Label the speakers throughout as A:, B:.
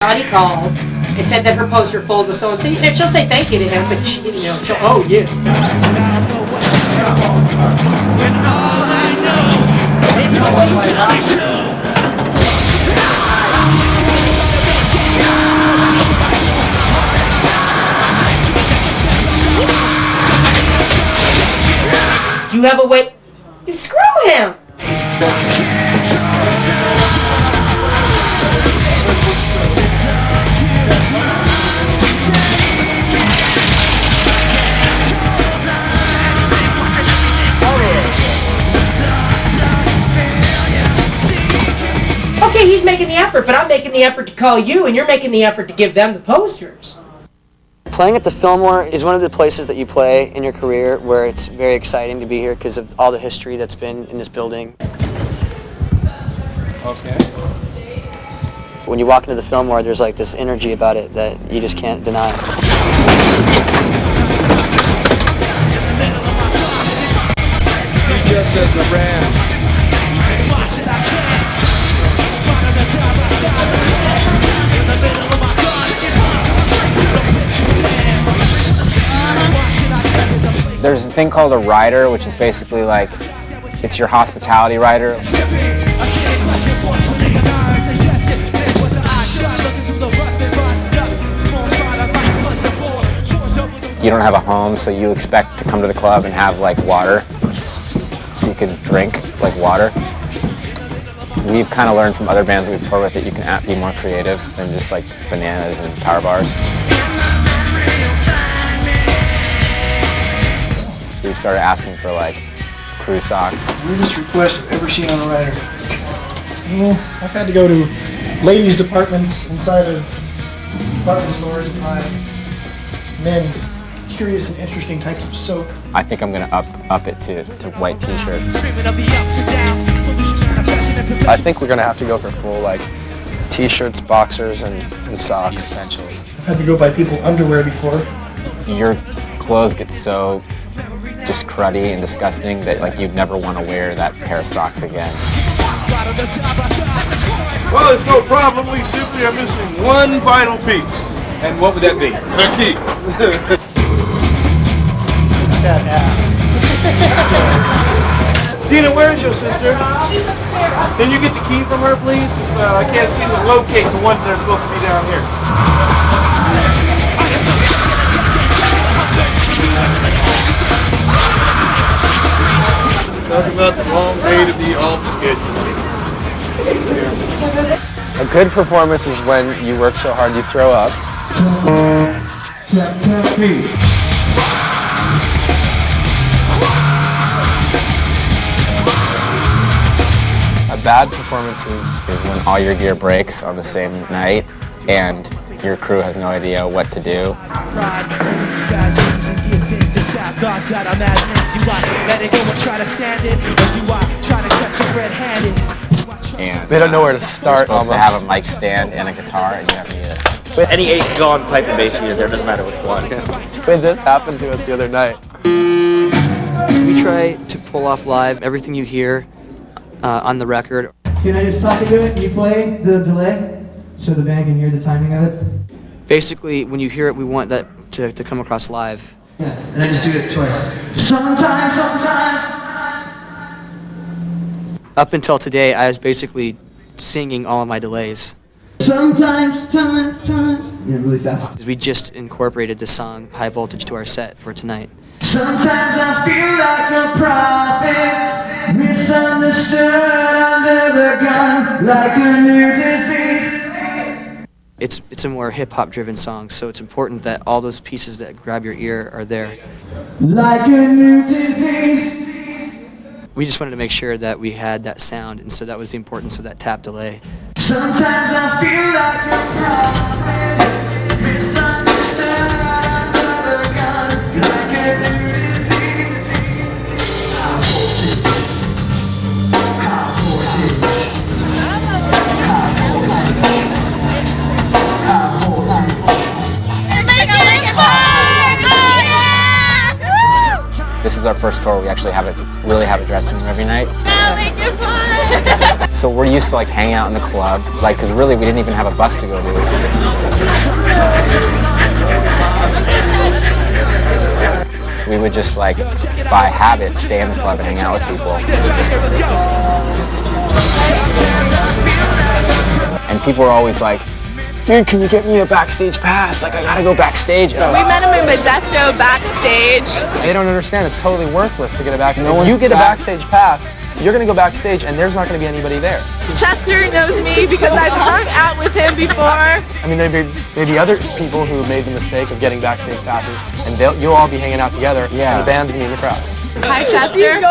A: He called and said that her poster fold was so and so. And she'll say thank you to him, but she, she'll oh yeah. You have a way. You screw him. Okay, he's making the effort, but I'm making the effort to call you, and you're making the effort to give them the posters.
B: Playing at the Fillmore is one of the places that you play in your career where it's very exciting to be here because of all the history that's been in this building.
C: Okay.
B: When you walk into the Fillmore, there's like this energy about it that you just can't deny.
C: Just as the brand.
D: There's a thing called a rider, which is basically like, it's your hospitality rider. You don't have a home, so you expect to come to the club and have like water, so you can drink like water. We've kind of learned from other bands that we've toured with that you can be more creative than just like bananas and power bars. So we've started asking for like crew socks.
E: Weirdest request I've ever seen on a rider. Well, I've had to go to ladies' departments inside of department stores and buy men curious and interesting types of soap.
D: I think I'm gonna up it to white t-shirts.
C: I think we're gonna have to go for full like t-shirts, boxers, and socks.
D: Essentials.
E: I've had to go buy people underwear before.
D: Your clothes get so just cruddy and disgusting that like you'd never want to wear that pair of socks again.
F: Well, it's no problem. We simply are missing one vital piece.
C: And what would that be?
F: The key.
E: That ass.
F: Dina, where is your sister? She's upstairs. Can you get the key from her, please? Because I can't seem to locate the ones that are supposed to be down here. Talk about the long day to be off schedule.
C: A good performance is when you work so hard you throw up. A bad performance
D: Is when all your gear breaks on the same night and your crew has no idea what to do. And
C: they don't know where to start.
D: You're supposed to have a mic stand and a guitar, and you have to.
G: Any 8 can go on pipe and bass either, doesn't matter which one.
C: Wait, this happened to us the other night.
B: We try to pull off live everything you hear on the record.
H: Can I just talk into it? Can you play the delay so the band can hear the timing of it?
B: Basically, when you hear it, we want that to come across live.
H: Yeah, and I just do it twice. Sometimes.
B: Up until today, I was basically singing all of my delays.
H: Sometimes. Yeah, really fast.
B: 'Cause we just incorporated the song High Voltage to our set for tonight.
H: Sometimes I feel like a prophet, misunderstood under the gun, like a new disease.
B: It's a more hip-hop driven song, so it's important that all those pieces that grab your ear are there.
H: Like a new disease.
B: We just wanted to make sure that we had that sound, and so that was the importance of that tap delay.
H: Sometimes I feel like a prophet, misunderstood under the gun, like a new disease. High voltage.
D: This is our first tour. We actually really have a dressing room every night.
I: Linkin!
D: So we're used to like hanging out in the club, like, because really we didn't even have a bus to go to. So we would just like, by habit, stay in the club and hang out with people. And people were always like, dude, can you get me a backstage pass? Like, I gotta go backstage.
I: We met him in Modesto backstage.
C: They don't understand, it's totally worth to get a backstage.
D: No
C: you get a backstage pass, you're gonna go backstage and there's not gonna be anybody there.
I: Chester knows me because I've hung out with him before.
C: I mean, maybe other people who made the mistake of getting backstage passes, and you'll all be hanging out together, and the band's gonna be in the crowd.
I: Hi, Chester.
J: You're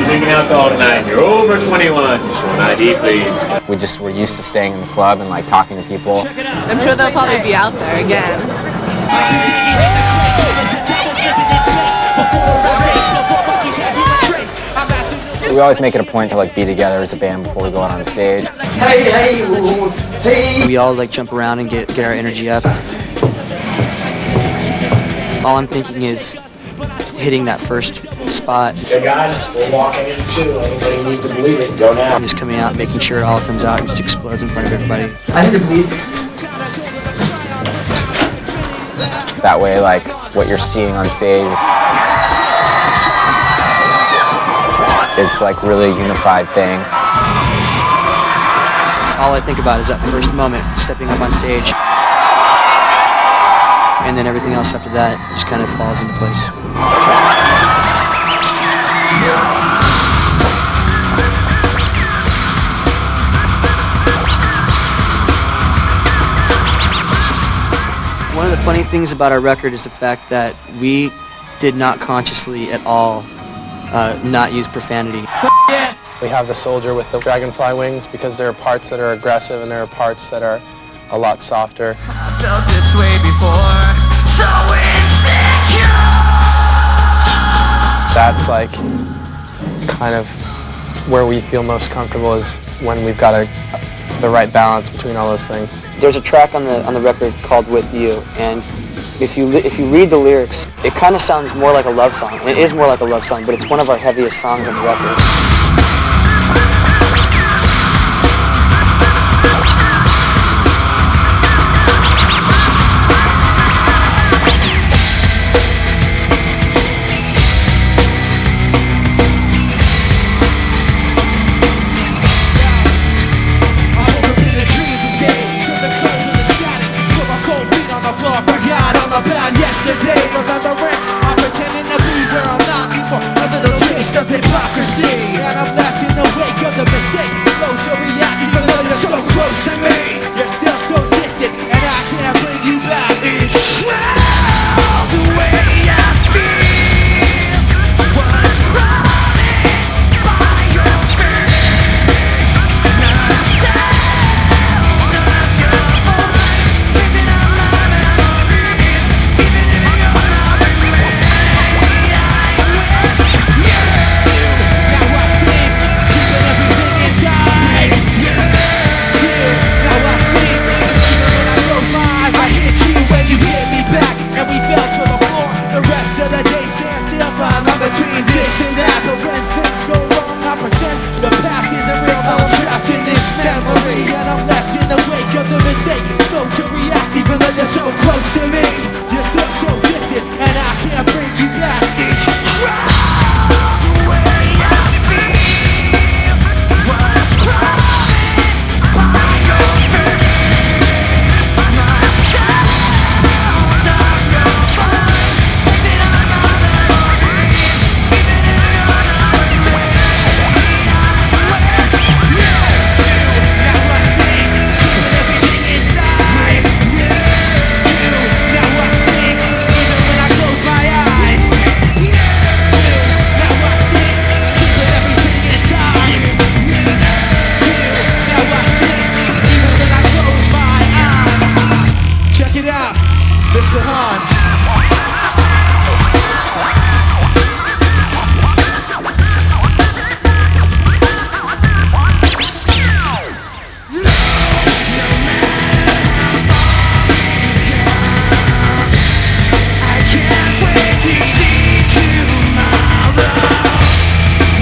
J: drinking alcohol tonight. You're over 21. Show an ID, please.
D: We just were used to staying in the club and like talking to people.
I: I'm sure they'll probably be out there again.
D: We always make it a point to like be together as a band before we go out on stage.
B: We all like jump around and get our energy up. All I'm thinking is hitting that first spot.
K: Okay guys, we're walking in too. Anybody need to believe it, go now.
B: Just coming out, making sure it all comes out and just explodes in front of everybody.
H: I need to believe.
D: That way, like, what you're seeing on stage is like really a unified thing.
B: All I think about is that first moment, stepping up on stage. And then everything else after that just kind of falls into place. One of the funny things about our record is the fact that we did not consciously at all not use profanity.
C: We have the soldier with the dragonfly wings because there are parts that are aggressive and there are parts that are a lot softer.
H: I felt this way before, so insecure.
C: That's like kind of where we feel most comfortable is when we've got the right balance between all those things.
B: There's a track on the record called "With You," and if you read the lyrics, it kind of sounds more like a love song. And it is more like a love song, but it's one of our heaviest songs on the record.
H: Yesterday, remembering, I'm pretending to be where I'm not before a little taste of hypocrisy. And I'm left in the wake of the mistake, slow to react even though you're so close to me. You're still so distant, and I can't bring you back. It's well the way I feel was promised by your face. Not a sound of your voice, living on my memories. Between this and that, but when things go wrong, I pretend the past isn't real. I'm trapped in this memory, and I'm left in the wake of the mistake. Slow to react, even though you're so close to me. You're still so distant, and I can't bring you back. It's the way I feel was promised by your face. My sound of your voice, living on my memory. Check it out, Mr. Han.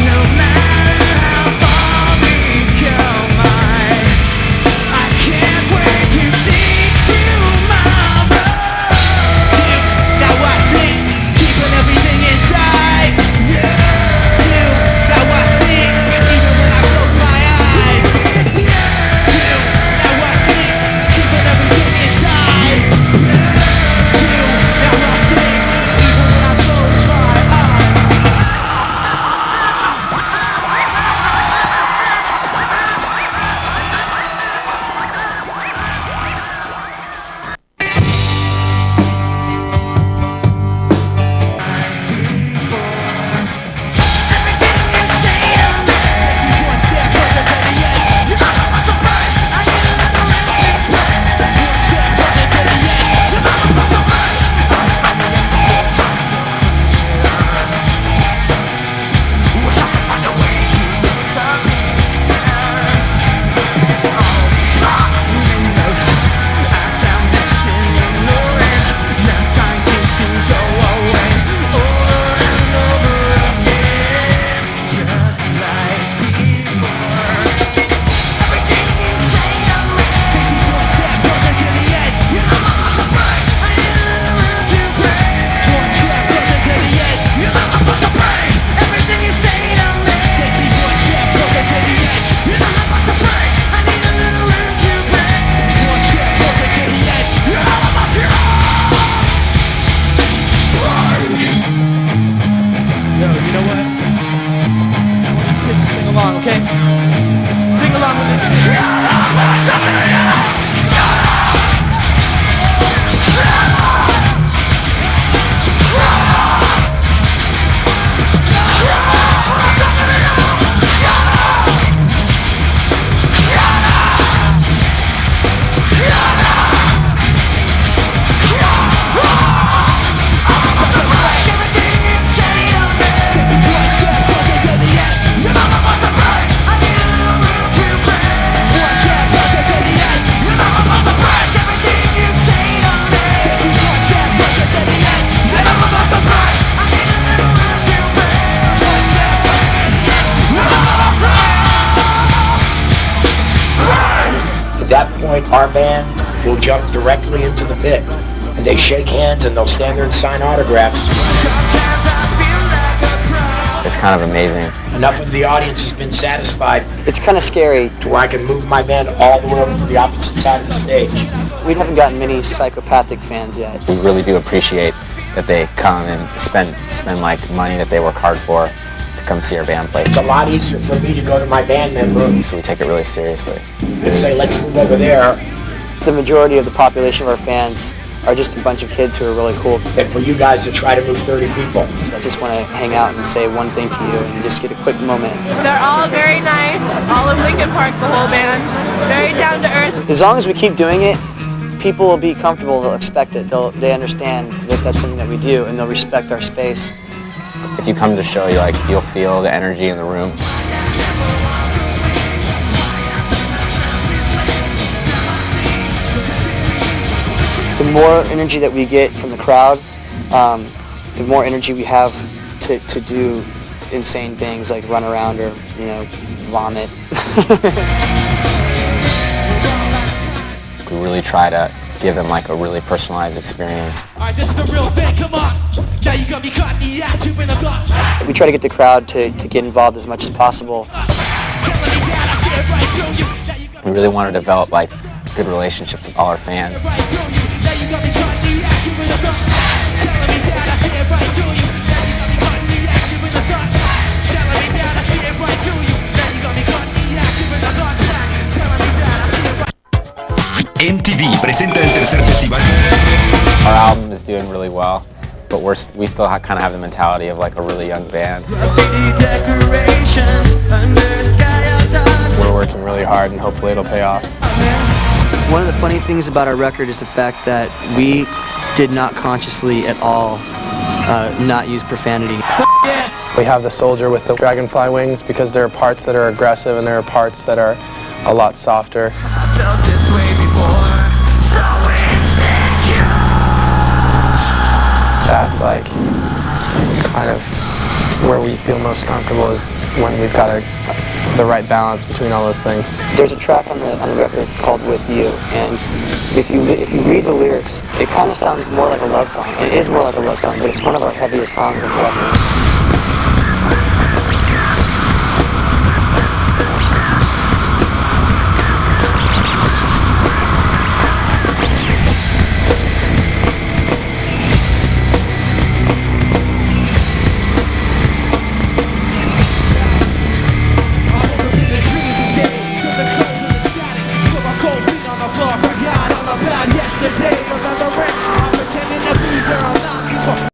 H: No matter how far we go.
K: our band will jump directly into the pit. And they shake hands and they'll stand there and sign autographs.
D: It's kind of amazing.
K: Enough of the audience has been satisfied
B: It's kind of scary.
K: to where I can move my band all the way over to the opposite side of the stage.
B: We haven't gotten many psychopathic fans yet.
D: We really do appreciate that they come and spend like money that they work hard for to come see our band play.
K: It's a lot easier for me to go to my band member
D: So we take it really seriously.
K: and say, let's move over there,
B: The majority of the population of our fans are just a bunch of kids who are really cool.
K: than for you guys to try to move 30 people.
B: I just want to hang out and say one thing to you and just get a quick moment.
I: They're all very nice. All of Linkin Park, the whole band. Very down to earth.
B: As long as we keep doing it, people will be comfortable, they'll expect it, they understand that that's something that we do, and they'll respect our space.
D: If you come to the show, you'll feel the energy in the room.
B: The more energy that we get from the crowd, the more energy we have to do insane things like run around or, vomit.
D: We really try to give them like a really personalized experience.
H: Alright, this is the real thing, come on. Now you got me caught in the act, you've been a thought.
B: We try to get the crowd to get involved as much as possible.
D: We really want to develop like good relationships with all our fans.
L: MTV presenta el tercer festival.
D: Our album is doing really well, but we still kind of have the mentality of like a really young band.
C: We're working really hard and hopefully it'll pay off.
B: One of the funny things about our record is the fact that we did not consciously at all not use profanity.
C: We have the soldier with the dragonfly wings because there are parts that are aggressive and there are parts that are a lot softer. That's like kind of where we feel most comfortable is when we've got the right balance between all those things.
B: There's a track on the record called "With You," and if you read the lyrics, it kind of sounds more like a love song. It is more like a love song, but it's one of our heaviest songs on the record.